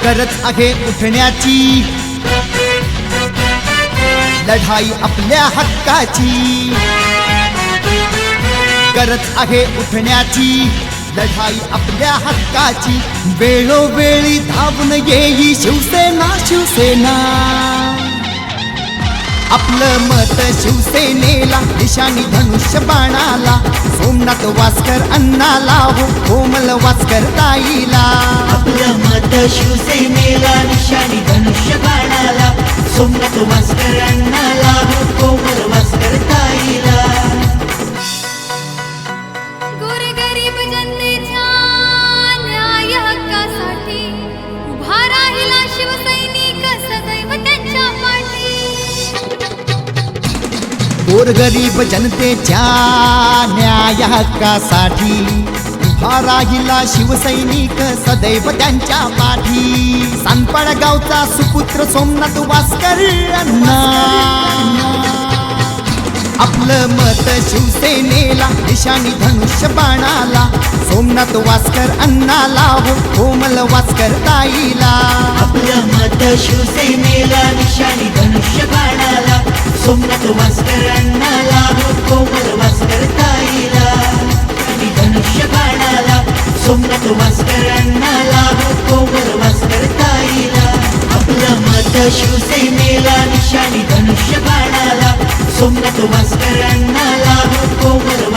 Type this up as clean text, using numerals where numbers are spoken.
गरज आहे उठण्याची, लढाई आपल्या हक्काची. गरज आहे उठण्याची, लढाई आपल्या हक्काची. वेळोवेळी धावून येई शिवसेना शिवसेना. आपलं मत शिवसेनेला, निशाणी धनुष्य बाणाला. सोमनाथ वासकर अण्णाला, हो कोमल वासकर ताईला. आपलं मत शिवसेनेला, निशाणी धनुष्य बाणाला. सोमनाथ वासकर अण्णाला, हो कोमल वासकर ताईला. गोरगरीब जनतेच्या न्याय हक्कासाठी उभा राहिला शिवसैनिक सदैव त्यांच्या पाठी. गोरगरीब जनतेच्या न्याय हक्कासाठी उभा राहिला शिवसैनिक सदैव त्यांच्या पाठी. सानपाड गावचा सुपुत्र सोमनाथ वासकर अण्णा. आपलं मत शिवसेनेला, निशाणी धनुष्य बाणाला. सोमनाथ वासकर अण्णाला, हो कोमल वासकर ताईला. आपलं मत शिवसेनेला, निशाणी धनुष्य बाणाला. सोमनाथ वासकर अण्णाला, हो कोमल वासकर ताईला. आणि धनुष्य बाणाला. सोमनाथ वासकर अण्णाला, हो कोमल वासकर ताईला. आपलं मत शिवसेनेला, निशाणी धनुष्य बाणाला. सोमनाथ वासकर अण्णाला, हो कोमल